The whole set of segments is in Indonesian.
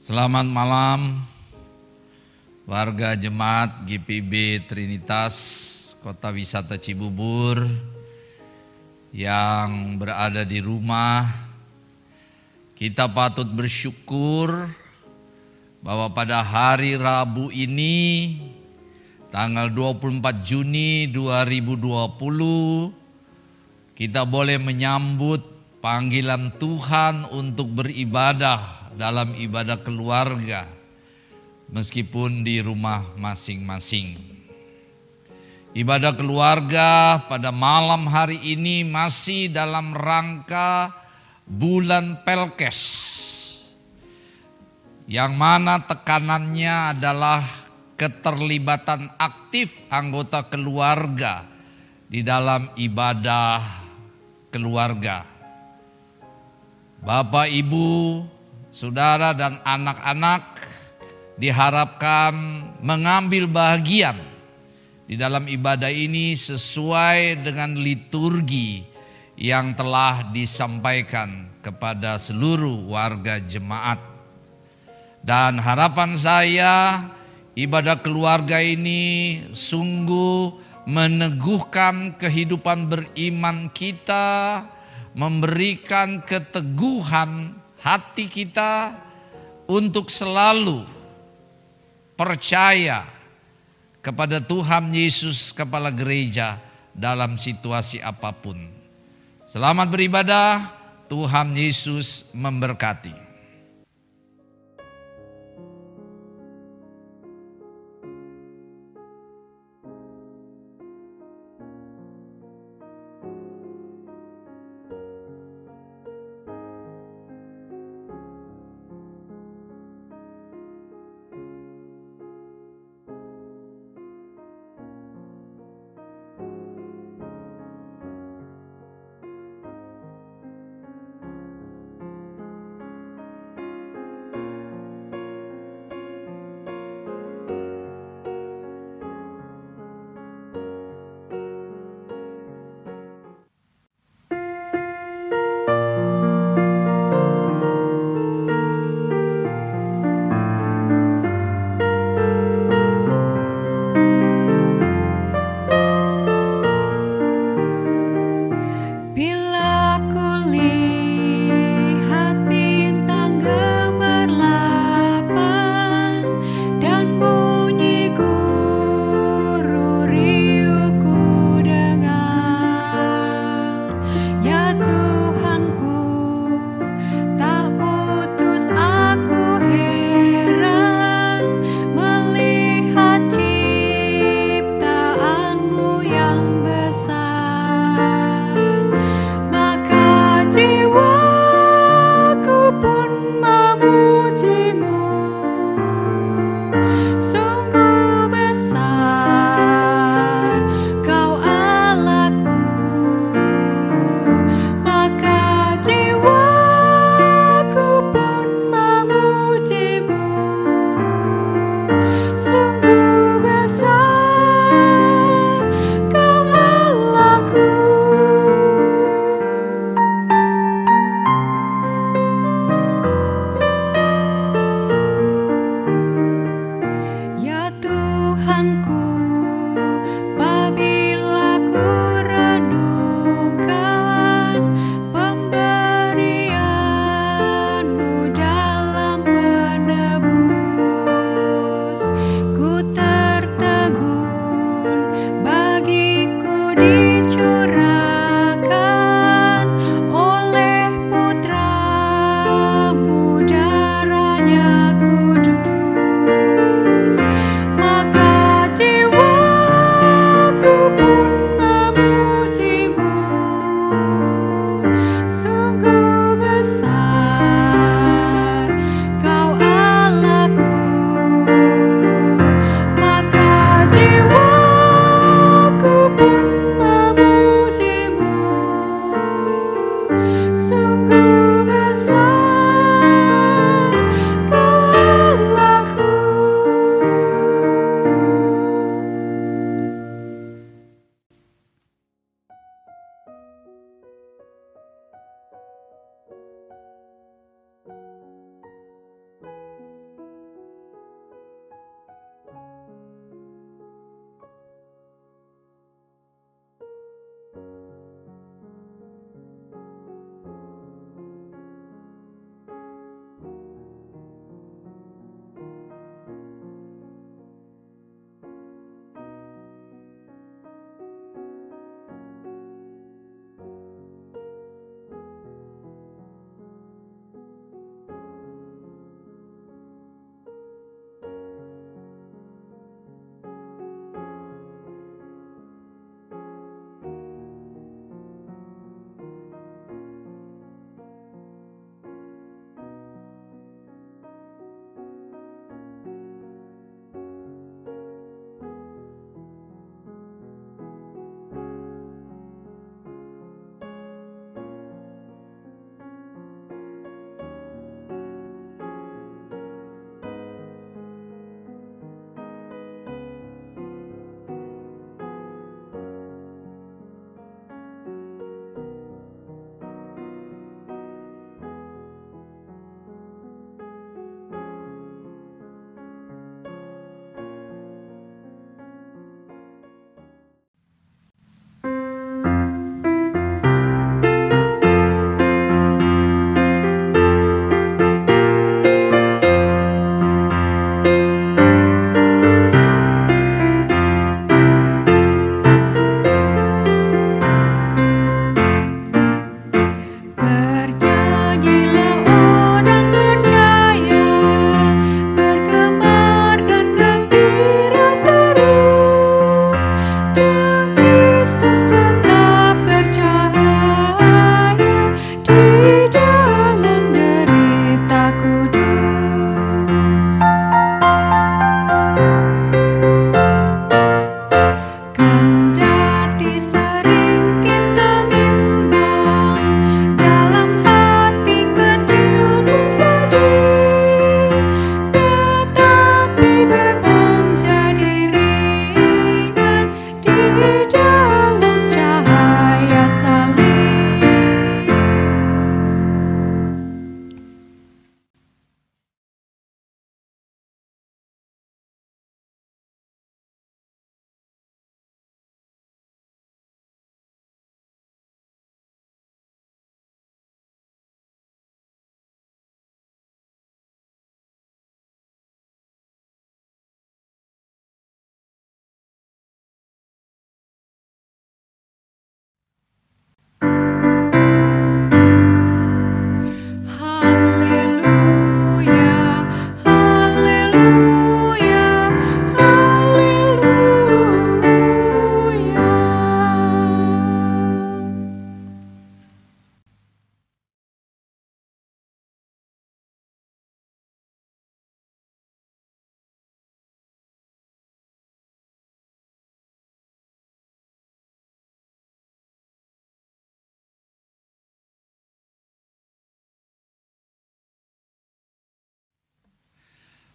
Selamat malam warga Jemaat GPIB Trinitas Kota Wisata Cibubur yang berada di rumah. Kita patut bersyukur bahwa pada hari Rabu ini tanggal 24 Juni 2020 kita boleh menyambut panggilan Tuhan untuk beribadah dalam ibadah keluarga, meskipun di rumah masing-masing. Ibadah keluarga pada malam hari ini masih dalam rangka bulan Pelkes, yang mana tekanannya adalah keterlibatan aktif anggota keluarga di dalam ibadah keluarga. Bapak, Ibu, saudara dan anak-anak diharapkan mengambil bagian di dalam ibadah ini sesuai dengan liturgi yang telah disampaikan kepada seluruh warga jemaat. Dan harapan saya, ibadah keluarga ini sungguh meneguhkan kehidupan beriman kita, memberikan keteguhan hati kita untuk selalu percaya kepada Tuhan Yesus Kepala Gereja dalam situasi apapun. Selamat beribadah, Tuhan Yesus memberkati.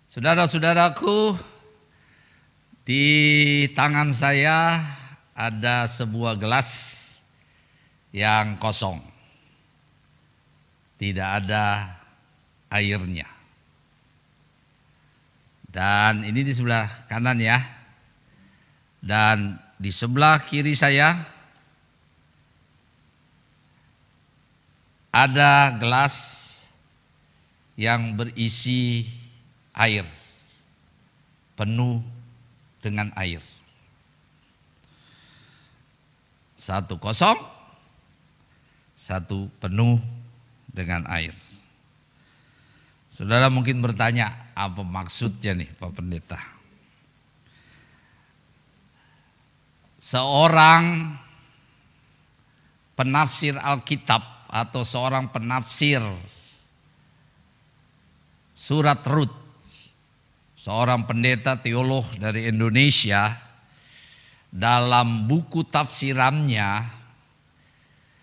Saudara-saudaraku, di tangan saya ada sebuah gelas yang kosong. Tidak ada airnya. Dan ini di sebelah kanan ya. Dan di sebelah kiri saya ada gelas yang berisi air, penuh dengan air. Satu kosong, satu penuh dengan air. Saudara mungkin bertanya, apa maksudnya nih Pak Pendeta? Seorang penafsir Alkitab atau seorang penafsir surat Rut, seorang pendeta teolog dari Indonesia, dalam buku tafsirannya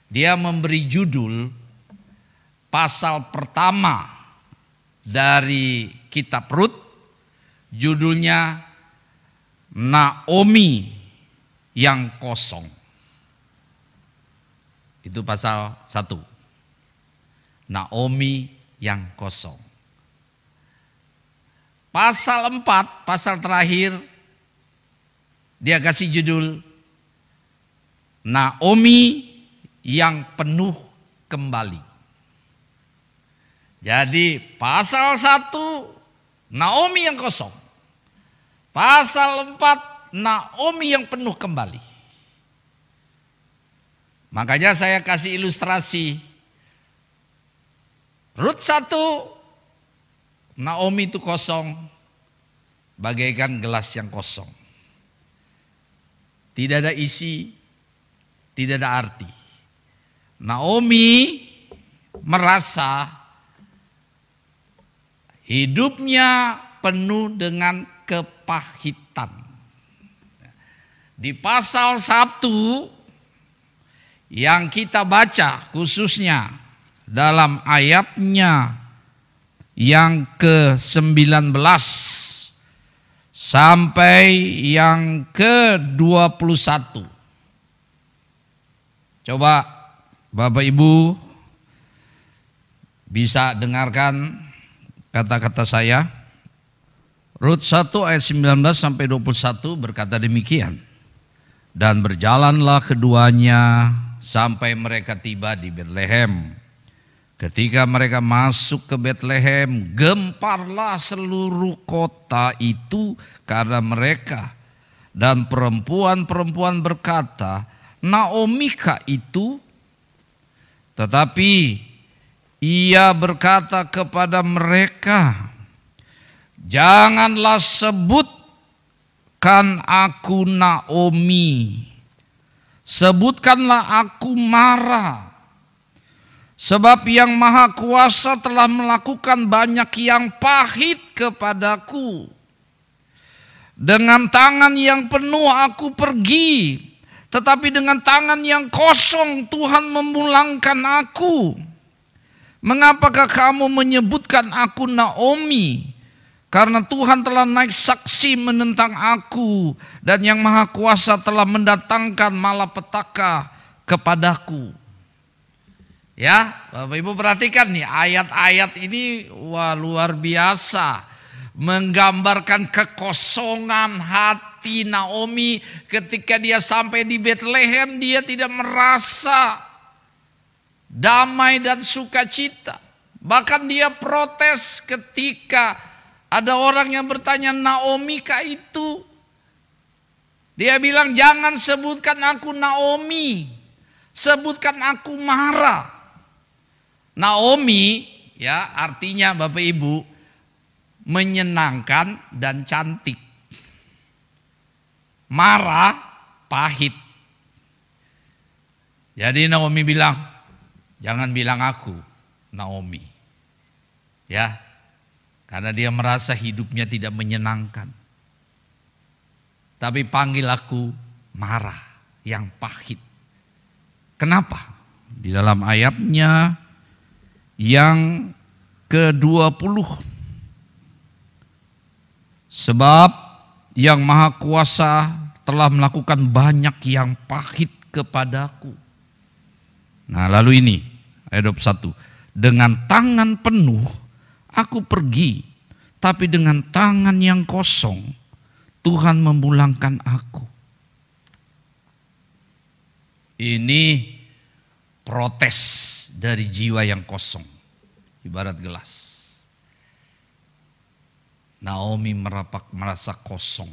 dia memberi judul pasal pertama dari kitab Rut, judulnya Naomi yang kosong. Itu pasal 1. Naomi yang kosong. Pasal 4, pasal terakhir, dia kasih judul Naomi yang penuh kembali. Jadi pasal 1 Naomi yang kosong. Pasal 4 Naomi yang penuh kembali. Makanya saya kasih ilustrasi. Rut 1, Naomi itu kosong, bagaikan gelas yang kosong. Tidak ada isi, tidak ada arti. Naomi merasa hidupnya penuh dengan kepahitan. Di pasal 1 yang kita baca khususnya dalam ayatnya yang ke-19 sampai yang ke-21. Coba Bapak Ibu bisa dengarkan kata-kata saya. Rut 1 ayat 19 sampai 21 berkata demikian. Dan berjalanlah keduanya sampai mereka tiba di Betlehem. Ketika mereka masuk ke Betlehem, gemparlah seluruh kota itu karena mereka. Dan perempuan-perempuan berkata, Naomi kah itu? Tetapi ia berkata kepada mereka, janganlah sebutkan aku Naomi, sebutkanlah aku Mara. Sebab yang Maha Kuasa telah melakukan banyak yang pahit kepadaku. Dengan tangan yang penuh aku pergi, tetapi dengan tangan yang kosong Tuhan memulangkan aku. Mengapakah kamu menyebutkan aku Naomi? Karena Tuhan telah naik saksi menentang aku, dan yang Maha Kuasa telah mendatangkan malapetaka kepadaku. Ya, Bapak Ibu perhatikan nih ayat-ayat ini, wah luar biasa, menggambarkan kekosongan hati Naomi ketika dia sampai di Betlehem. Dia tidak merasa damai dan sukacita. Bahkan dia protes ketika ada orang yang bertanya, Naomi kah itu? Dia bilang, jangan sebutkan aku Naomi, sebutkan aku Mara. Naomi ya artinya Bapak Ibu menyenangkan dan cantik. Mara pahit. Jadi Naomi bilang, jangan bilang aku Naomi. Ya. Karena dia merasa hidupnya tidak menyenangkan. Tapi panggil aku Mara yang pahit. Kenapa? Di dalam ayatnya yang ke-20 Sebab yang Maha Kuasa telah melakukan banyak yang pahit kepadaku. Nah lalu ini ayat 21. Dengan tangan penuh aku pergi, tapi dengan tangan yang kosong Tuhan memulangkan aku. Ini protes dari jiwa yang kosong, ibarat gelas. Naomi merasa kosong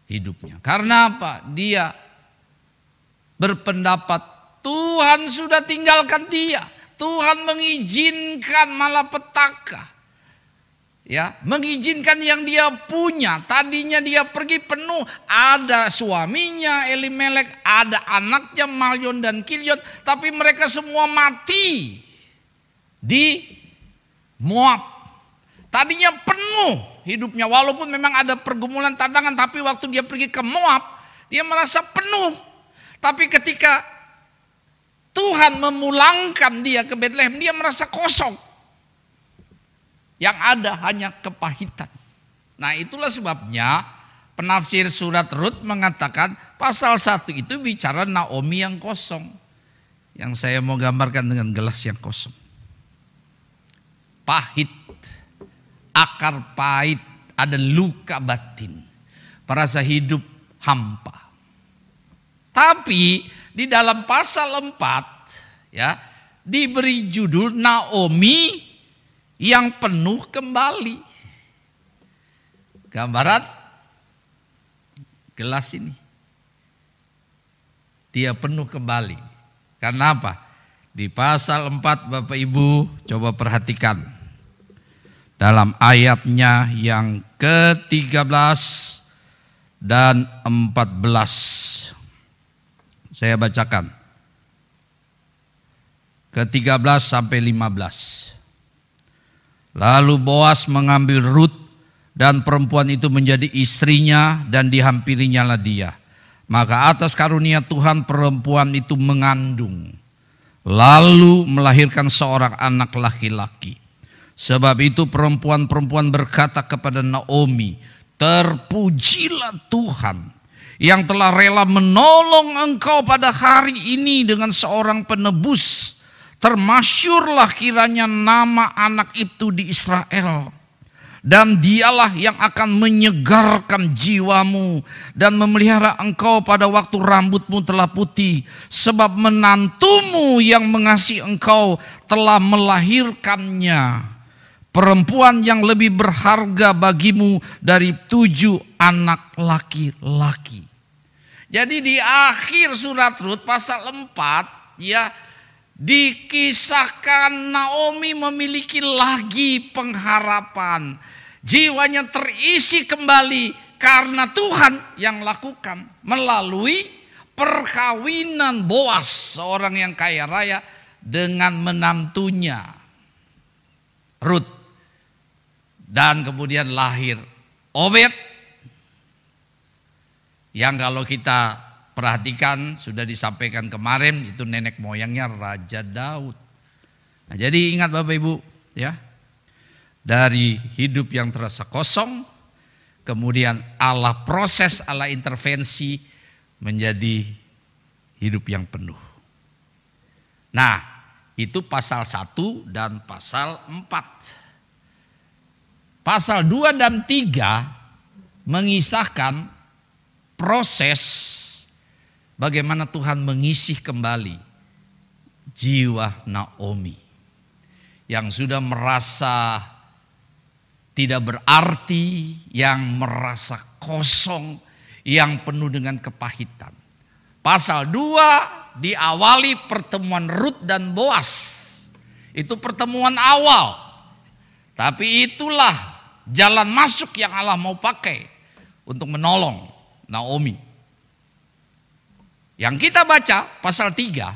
hidupnya. Karena apa? Dia berpendapat Tuhan sudah tinggalkan dia. Tuhan mengizinkan malapetaka. Ya, mengizinkan yang dia punya. Tadinya dia pergi penuh, ada suaminya Elimelek, ada anaknya Mahlon dan Kilion, tapi mereka semua mati di Moab. Tadinya penuh hidupnya, walaupun memang ada pergumulan tantangan, tapi waktu dia pergi ke Moab, dia merasa penuh. Tapi ketika Tuhan memulangkan dia ke Betlehem, dia merasa kosong. Yang ada hanya kepahitan. Nah itulah sebabnya penafsir surat Rut mengatakan pasal 1 itu bicara Naomi yang kosong. Yang saya mau gambarkan dengan gelas yang kosong. Pahit. Akar pahit, ada luka batin, merasa hidup hampa. Tapi di dalam pasal 4 ya diberi judul Naomi yang penuh kembali. Gambaran gelas ini. Dia penuh kembali. Karena apa? Di pasal 4 Bapak Ibu coba perhatikan. Dalam ayatnya yang ke-13 dan 14. Saya bacakan. Ke-13 sampai 15. Lalu Boas mengambil Rut dan perempuan itu menjadi istrinya dan dihampirinya lah dia. Maka atas karunia Tuhan perempuan itu mengandung. Lalu melahirkan seorang anak laki-laki. Sebab itu perempuan-perempuan berkata kepada Naomi, terpujilah Tuhan yang telah rela menolong engkau pada hari ini dengan seorang penebus. Termasyurlah kiranya nama anak itu di Israel. Dan dialah yang akan menyegarkan jiwamu dan memelihara engkau pada waktu rambutmu telah putih. Sebab menantumu yang mengasihi engkau telah melahirkannya. Perempuan yang lebih berharga bagimu dari 7 anak laki-laki. Jadi di akhir surat Rut pasal 4 ya dikisahkan Naomi memiliki lagi pengharapan. Jiwanya terisi kembali karena Tuhan yang lakukan melalui perkawinan Boas, seorang yang kaya raya, dengan menantunya Rut. Dan kemudian lahir Obed yang kalau kita perhatikan sudah disampaikan kemarin itu nenek moyangnya Raja Daud. Nah, jadi ingat Bapak Ibu ya, dari hidup yang terasa kosong kemudian Allah proses, Allah intervensi menjadi hidup yang penuh. Nah itu pasal 1 dan pasal 4. Pasal 2 dan 3 mengisahkan proses bagaimana Tuhan mengisi kembali jiwa Naomi yang sudah merasa tidak berarti, yang merasa kosong, yang penuh dengan kepahitan. Pasal 2 diawali pertemuan Rut dan Boas. Itu pertemuan awal. Tapi itulah jalan masuk yang Allah mau pakai untuk menolong Naomi. Yang kita baca pasal 3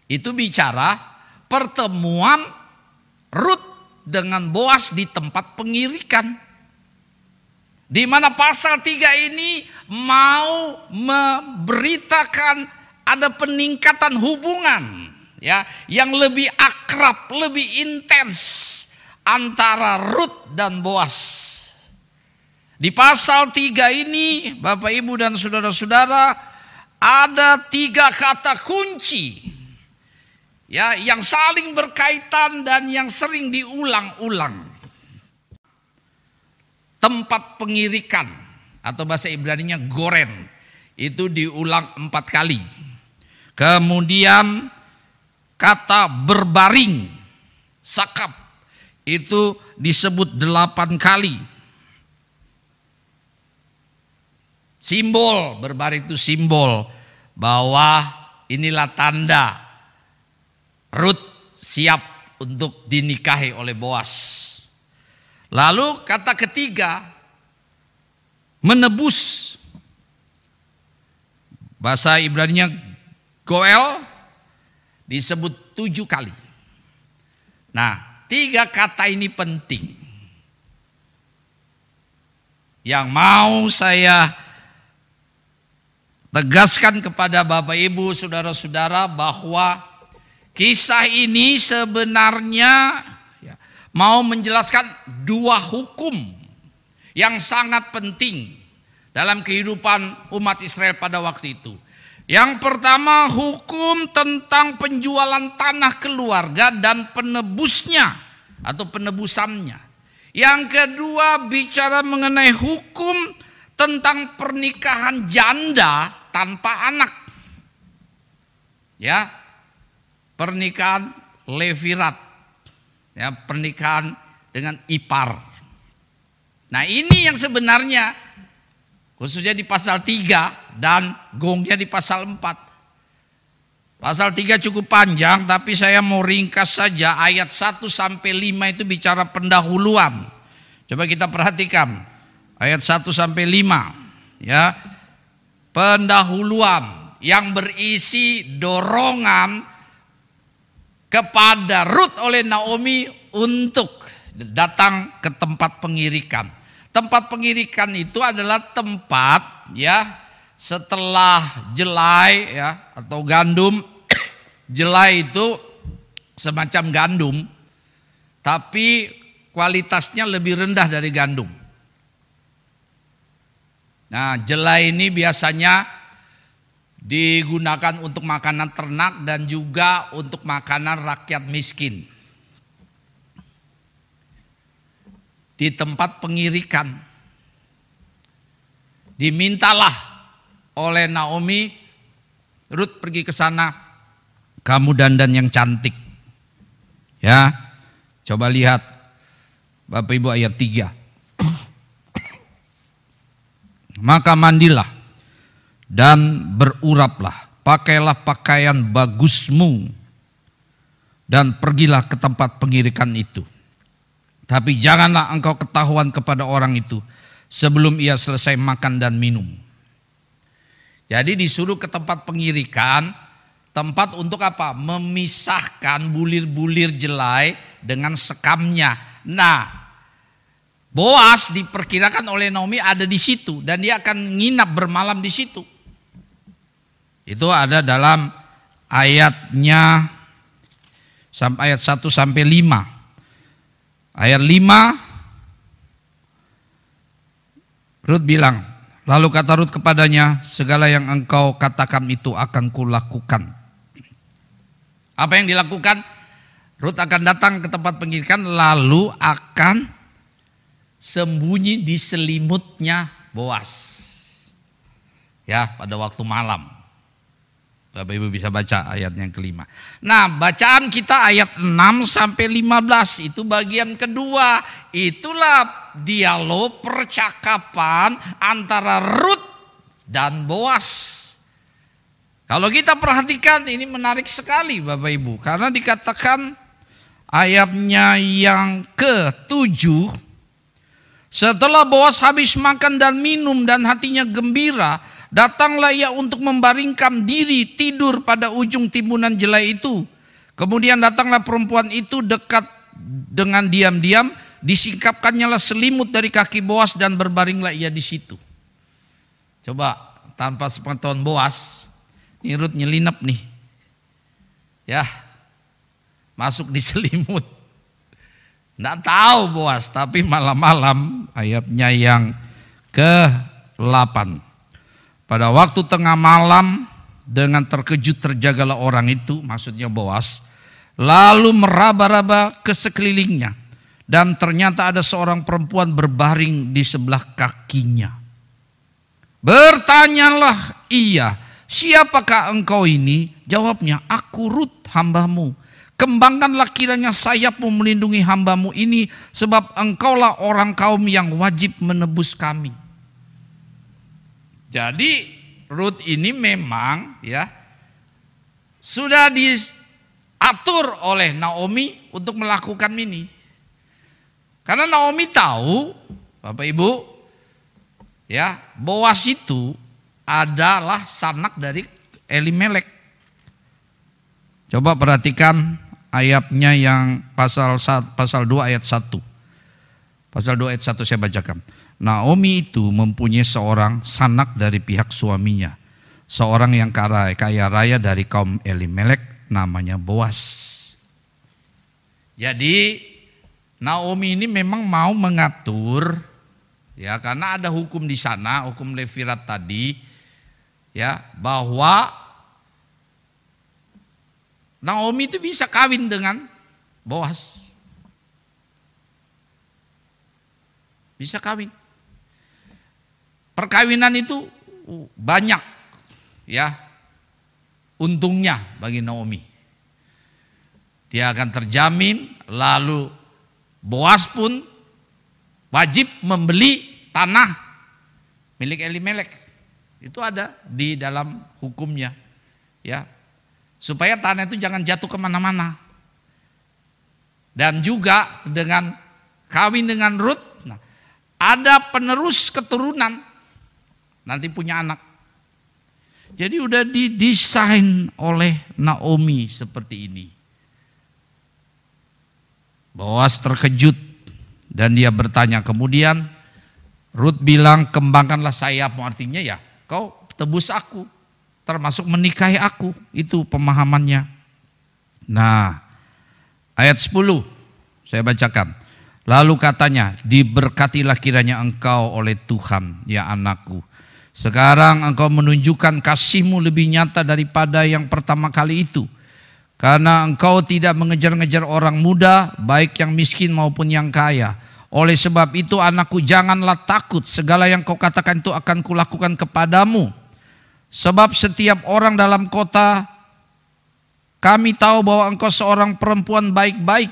itu bicara pertemuan Rut dengan Boas di tempat pengirikan. Di mana pasal 3 ini mau memberitakan ada peningkatan hubungan ya yang lebih akrab, lebih intens antara Rut dan Boas. Di pasal 3 ini Bapak Ibu dan saudara-saudara ada 3 kata kunci ya, yang saling berkaitan dan yang sering diulang-ulang. Tempat pengirikan atau bahasa Ibraninya goren itu diulang 4 kali. Kemudian kata berbaring, sakap, itu disebut 8 kali. Simbol, berbaring itu simbol bahwa inilah tanda Rut siap untuk dinikahi oleh Boas. Lalu kata ketiga, menebus. Bahasa Ibraninya goel disebut 7 kali. Nah, 3 kata ini penting. Yang mau saya tegaskan kepada Bapak Ibu saudara-saudara bahwa kisah ini sebenarnya mau menjelaskan 2 hukum yang sangat penting dalam kehidupan umat Israel pada waktu itu. Yang pertama, hukum tentang penjualan tanah keluarga dan penebusnya atau penebusannya. Yang kedua, bicara mengenai hukum tentang pernikahan janda tanpa anak. Ya, pernikahan levirat. Ya, pernikahan dengan ipar. Nah, ini yang sebenarnya khususnya di pasal 3 dan gongnya di pasal 4. Pasal 3 cukup panjang, tapi saya mau ringkas saja. Ayat 1 sampai 5 itu bicara pendahuluan. Coba kita perhatikan. Ayat 1 sampai 5. Ya, pendahuluan yang berisi dorongan kepada Rut oleh Naomi untuk datang ke tempat pengirikan. Tempat pengirikan itu adalah tempat ya setelah jelai ya atau gandum. Jelai itu semacam gandum tapi kualitasnya lebih rendah dari gandum. Nah, jelai ini biasanya digunakan untuk makanan ternak dan juga untuk makanan rakyat miskin. Di tempat pengirikan dimintalah oleh Naomi, Rut pergi ke sana, kamu dandan yang cantik. Ya, coba lihat Bapak Ibu ayat 3. Maka mandilah dan beruraplah, pakailah pakaian bagusmu dan pergilah ke tempat pengirikan itu. Tapi janganlah engkau ketahuan kepada orang itu sebelum ia selesai makan dan minum. Jadi disuruh ke tempat pengirikan, tempat untuk apa? Memisahkan bulir-bulir jelai dengan sekamnya. Nah, Boas diperkirakan oleh Naomi ada di situ dan dia akan nginap bermalam di situ. Itu ada dalam ayatnya ayat 1 sampai 5. Ayat 5 Rut bilang, lalu kata Rut kepadanya, segala yang engkau katakan itu akan kulakukan. Apa yang dilakukan? Rut akan datang ke tempat pengirikan lalu akan sembunyi di selimutnya Boas. Ya, pada waktu malam. Bapak Ibu bisa baca ayat yang kelima. Nah, bacaan kita ayat 6 sampai 15 itu bagian kedua. Itulah dialog percakapan antara Rut dan Boas. Kalau kita perhatikan ini menarik sekali Bapak Ibu, karena dikatakan ayatnya yang ke-7, setelah Boas habis makan dan minum dan hatinya gembira, datanglah ia untuk membaringkan diri tidur pada ujung timbunan jelai itu. Kemudian datanglah perempuan itu dekat dengan diam-diam, disingkapkannya selimut dari kaki Boas dan berbaringlah ia di situ. Coba tanpa sepengetahuan Boas, ini Rut nyelinap nih. Ya, masuk di selimut. Nggak tahu Boas, tapi malam-malam ayatnya yang ke-8. Pada waktu tengah malam dengan terkejut terjagalah orang itu, maksudnya Boas, lalu meraba-raba ke sekelilingnya. Dan ternyata ada seorang perempuan berbaring di sebelah kakinya. Bertanyalah ia, siapakah engkau ini? Jawabnya, aku Rut hambamu. Kembangkanlah kiranya sayapmu melindungi hambamu ini, sebab engkaulah orang kaum yang wajib menebus kami. Jadi Rut ini memang ya sudah diatur oleh Naomi untuk melakukan ini. Karena Naomi tahu, Bapak Ibu, ya, Boas itu adalah sanak dari Elimelek. Coba perhatikan ayatnya yang pasal 2 ayat 1. Pasal 2 ayat 1 saya bacakan. Naomi itu mempunyai seorang sanak dari pihak suaminya, seorang yang kaya raya dari kaum Elimelek, namanya Boas. Jadi Naomi ini memang mau mengatur, ya, karena ada hukum di sana, hukum Levirat tadi, ya, bahwa Naomi itu bisa kawin dengan Boas, bisa kawin. Perkawinan itu banyak, ya, untungnya bagi Naomi. Dia akan terjamin, lalu Boas pun wajib membeli tanah milik Elimelek. Itu ada di dalam hukumnya, ya, supaya tanah itu jangan jatuh kemana-mana. Dan juga dengan kawin dengan Rut, nah, ada penerus keturunan, nanti punya anak. Jadi udah didesain oleh Naomi seperti ini. Boas terkejut dan dia bertanya. Kemudian Rut bilang, kembangkanlah sayapmu, artinya ya kau tebus aku, termasuk menikahi aku. Itu pemahamannya. Nah, ayat 10 saya bacakan. Lalu katanya, diberkatilah kiranya engkau oleh Tuhan, ya anakku. Sekarang engkau menunjukkan kasihmu lebih nyata daripada yang pertama kali itu. Karena engkau tidak mengejar-ngejar orang muda, baik yang miskin maupun yang kaya. Oleh sebab itu anakku, janganlah takut, segala yang kau katakan itu akan kulakukan kepadamu. Sebab setiap orang dalam kota kami tahu bahwa engkau seorang perempuan baik-baik.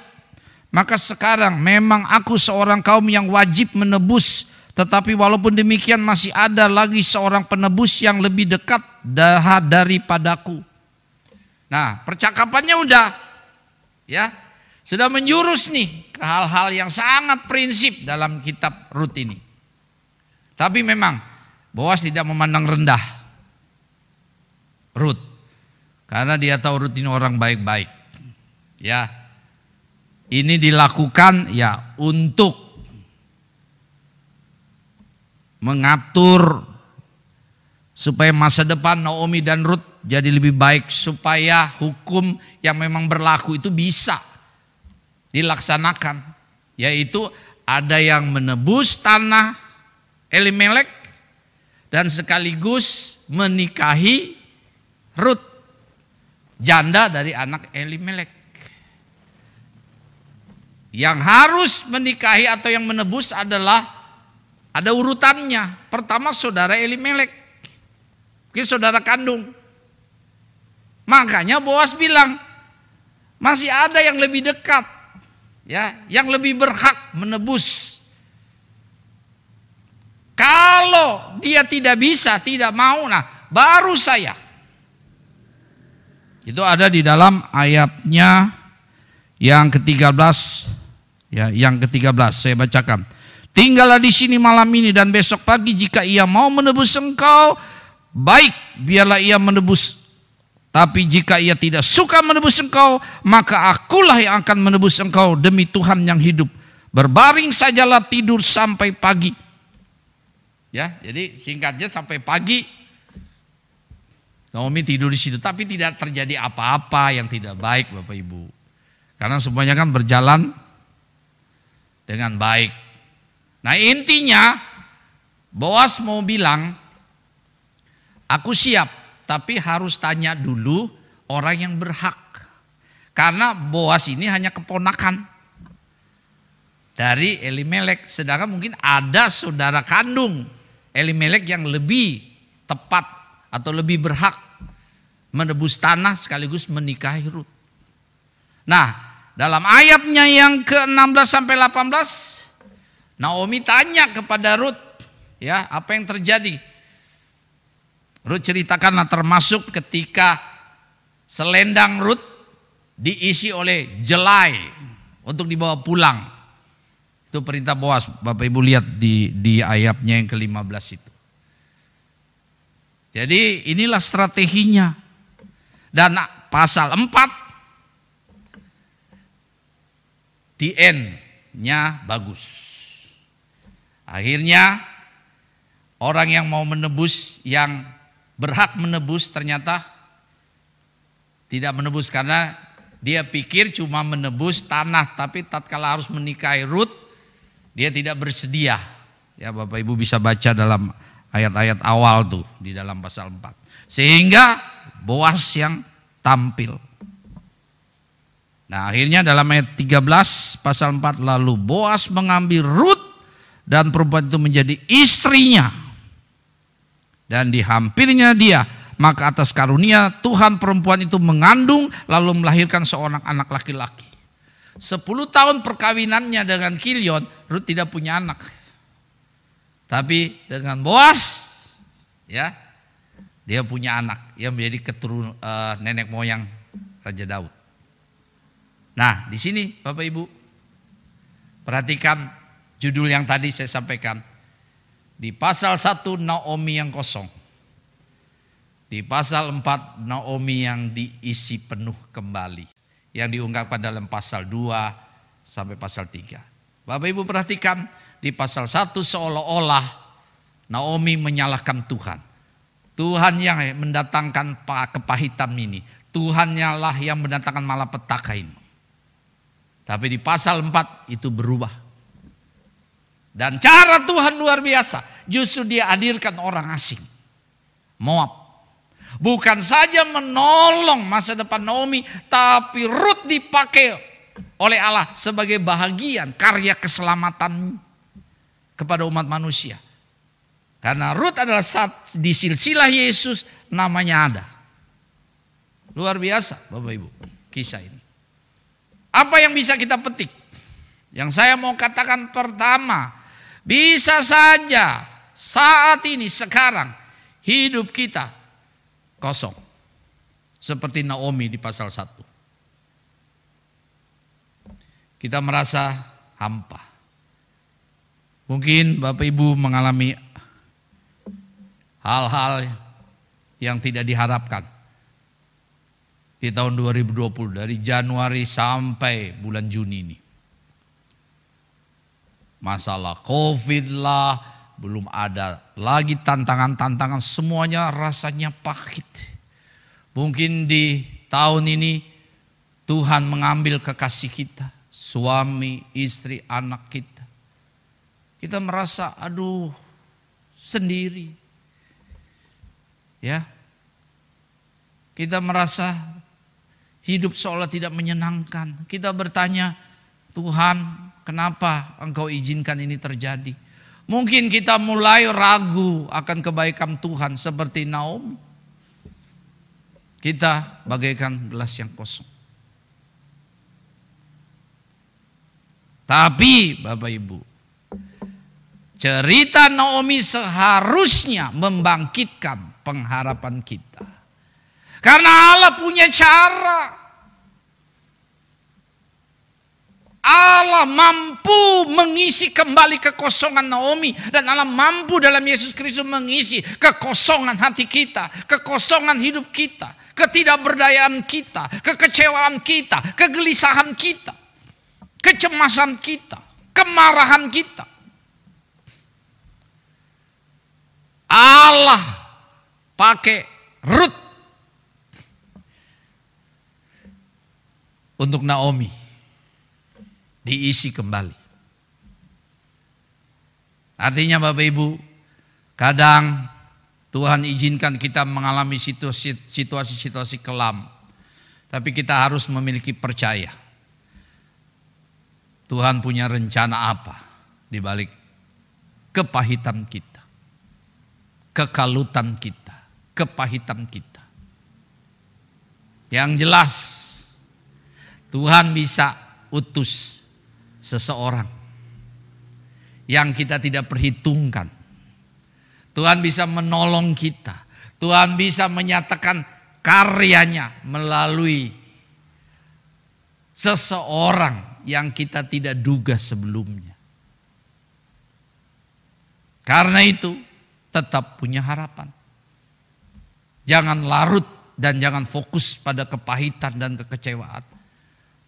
Maka sekarang memang aku seorang kaum yang wajib menebus. Tetapi walaupun demikian masih ada lagi seorang penebus yang lebih dekat daripadaku. Nah, percakapannya udah, ya, sudah menjurus nih ke hal-hal yang sangat prinsip dalam kitab Rut ini. Tapi memang Boas tidak memandang rendah Rut, karena dia tahu Rut ini orang baik-baik. Ya, ini dilakukan ya untuk mengatur supaya masa depan Naomi dan Rut jadi lebih baik, supaya hukum yang memang berlaku itu bisa dilaksanakan, yaitu ada yang menebus tanah Elimelek dan sekaligus menikahi Rut, janda dari anak Elimelek. Yang harus menikahi atau yang menebus adalah ada urutannya. Pertama saudara Elimelek, mungkin saudara kandung. Makanya Boas bilang masih ada yang lebih dekat, ya, yang lebih berhak menebus. Kalau dia tidak bisa, tidak mau, nah baru saya. Itu ada di dalam ayatnya yang ke-13, ya, yang ke-13 saya bacakan. Tinggallah di sini malam ini dan besok pagi jika ia mau menebus engkau, baik, biarlah ia menebus. Tapi jika ia tidak suka menebus engkau, maka akulah yang akan menebus engkau demi Tuhan yang hidup. Berbaring sajalah tidur sampai pagi. Ya, jadi singkatnya sampai pagi Naomi tidur di situ, tapi tidak terjadi apa-apa yang tidak baik, Bapak Ibu. Karena semuanya kan berjalan dengan baik. Nah, intinya Boas mau bilang, aku siap, tapi harus tanya dulu orang yang berhak. Karena Boas ini hanya keponakan dari Elimelek, sedangkan mungkin ada saudara kandung Elimelek yang lebih tepat atau lebih berhak menebus tanah sekaligus menikahi Rut. Nah, dalam ayatnya yang ke-16 sampai 18, Naomi tanya kepada Rut, ya, apa yang terjadi? Rut ceritakanlah, termasuk ketika selendang Rut diisi oleh jelai untuk dibawa pulang. Itu perintah Boas. Bapak Ibu lihat di ayatnya yang ke-15 itu. Jadi inilah strateginya. Dan pasal 4 di end-nya bagus. Akhirnya orang yang mau menebus, yang berhak menebus, ternyata tidak menebus karena dia pikir cuma menebus tanah, tapi tatkala harus menikahi Rut, dia tidak bersedia. Ya, Bapak Ibu bisa baca dalam ayat-ayat awal tuh di dalam pasal 4. Sehingga Boas yang tampil. Nah, akhirnya dalam ayat 13 pasal 4, lalu Boas mengambil Rut dan perempuan itu menjadi istrinya. Dan dihampirinya dia, maka atas karunia Tuhan perempuan itu mengandung lalu melahirkan seorang anak laki-laki. 10 tahun perkawinannya dengan Kilion, Rut tidak punya anak. Tapi dengan Boas, ya, dia punya anak yang menjadi keturunan nenek moyang Raja Daud. Nah, di sini Bapak Ibu perhatikan judul yang tadi saya sampaikan. Di pasal 1 Naomi yang kosong. Di pasal 4 Naomi yang diisi penuh kembali. Yang diungkapkan dalam pasal 2 sampai pasal 3. Bapak Ibu perhatikan, di pasal 1 seolah-olah Naomi menyalahkan Tuhan. Tuhan yang mendatangkan kepahitan ini. Tuhannya lah yang mendatangkan malapetaka ini. Tapi di pasal 4 itu berubah. Dan cara Tuhan luar biasa. Justru dia hadirkan orang asing. Moab. Bukan saja menolong masa depan Naomi, tapi Rut dipakai oleh Allah sebagai bahagian karya keselamatan kepada umat manusia. Karena Rut adalah di silsilah Yesus, namanya ada. Luar biasa Bapak Ibu kisah ini. Apa yang bisa kita petik? Yang saya mau katakan pertama, bisa saja saat ini sekarang hidup kita kosong. Seperti Naomi di pasal 1. Kita merasa hampa. Mungkin Bapak Ibu mengalami hal-hal yang tidak diharapkan. Di tahun 2020 dari Januari sampai bulan Juni ini. Masalah COVID lah, belum ada lagi tantangan-tantangan, semuanya rasanya pahit. Mungkin di tahun ini Tuhan mengambil kekasih kita, suami, istri, anak kita. Kita merasa aduh sendiri. Ya. Kita merasa hidup seolah tidak menyenangkan. Kita bertanya, Tuhan, kenapa Engkau izinkan ini terjadi? Mungkin kita mulai ragu akan kebaikan Tuhan seperti Naomi. Kita bagaikan gelas yang kosong. Tapi Bapak Ibu, cerita Naomi seharusnya membangkitkan pengharapan kita. Karena Allah punya cara. Allah mampu mengisi kembali kekosongan Naomi. Dan Allah mampu dalam Yesus Kristus mengisi kekosongan hati kita. Kekosongan hidup kita. Ketidakberdayaan kita. Kekecewaan kita. Kegelisahan kita. Kecemasan kita. Kemarahan kita. Allah pakai Rut untuk Naomi diisi kembali. Artinya Bapak Ibu, Kadang Tuhan izinkan kita mengalami situasi-situasi kelam. Tapi kita harus memiliki percaya. Tuhan punya rencana apa di balik kepahitan kita, kekalutan kita, kepahitan kita. Yang jelas Tuhan bisa utus seseorang yang kita tidak perhitungkan. Tuhan bisa menolong kita. Tuhan bisa menyatakan karyanya melalui seseorang yang kita tidak duga sebelumnya. Karena itu tetap punya harapan. Jangan larut dan jangan fokus pada kepahitan dan kekecewaan.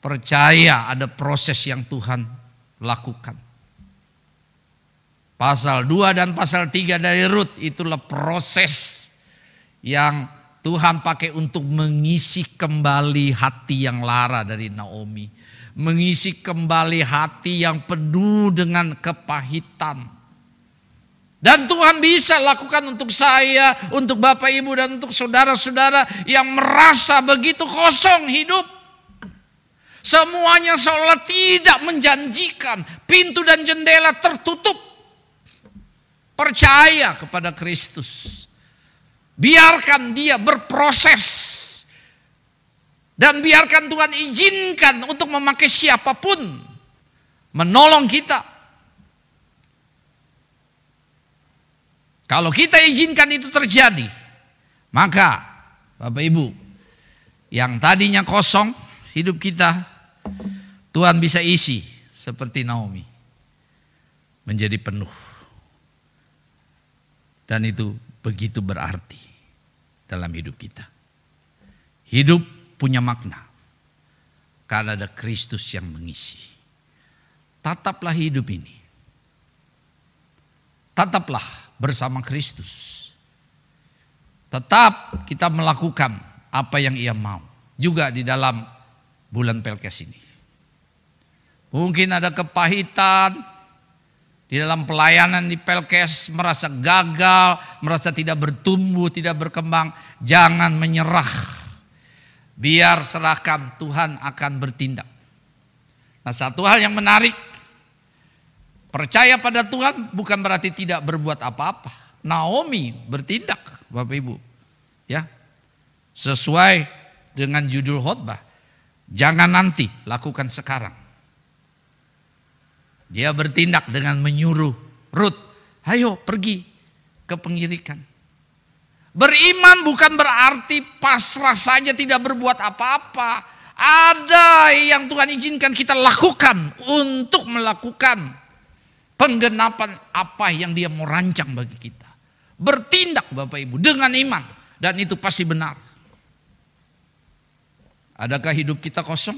Percaya ada proses yang Tuhan lakukan. Pasal 2 dan pasal 3 dari Rut itulah proses yang Tuhan pakai untuk mengisi kembali hati yang lara dari Naomi. Mengisi kembali hati yang penuh dengan kepahitan. Dan Tuhan bisa lakukan untuk saya, untuk Bapak Ibu dan untuk saudara-saudara yang merasa begitu kosong hidup. Semuanya seolah tidak menjanjikan, pintu dan jendela tertutup. Percaya kepada Kristus. Biarkan dia berproses. Dan biarkan Tuhan izinkan untuk memakai siapapun. Menolong kita. Kalau kita izinkan itu terjadi. Maka Bapak Ibu. Yang tadinya kosong hidup kita. Tuhan bisa isi seperti Naomi. Menjadi penuh. Dan itu begitu berarti dalam hidup kita. Hidup punya makna. Karena ada Kristus yang mengisi. Tataplah hidup ini. Tetaplah bersama Kristus. Tetap kita melakukan apa yang Ia mau. Juga di dalam bulan Pelkes ini. Mungkin ada kepahitan. Di dalam pelayanan di Pelkes merasa gagal, merasa tidak bertumbuh, tidak berkembang. Jangan menyerah. Biar serahkan, Tuhan akan bertindak. Nah, satu hal yang menarik. Percaya pada Tuhan bukan berarti tidak berbuat apa-apa. Naomi bertindak, Bapak Ibu. Ya, sesuai dengan judul khotbah. Jangan nanti, lakukan sekarang. Dia bertindak dengan menyuruh Rut, ayo pergi ke pengirikan. Beriman bukan berarti pasrah saja tidak berbuat apa-apa. Ada yang Tuhan izinkan kita lakukan untuk melakukan penggenapan apa yang Dia mau rancang bagi kita. Bertindak Bapak Ibu dengan iman dan itu pasti benar. Adakah hidup kita kosong?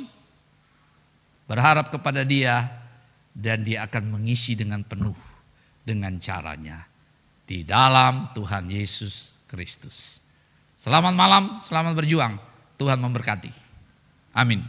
Berharap kepada Dia. Dan Dia akan mengisi dengan penuh dengan caranya di dalam Tuhan Yesus Kristus. Selamat malam, selamat berjuang. Tuhan memberkati. Amin.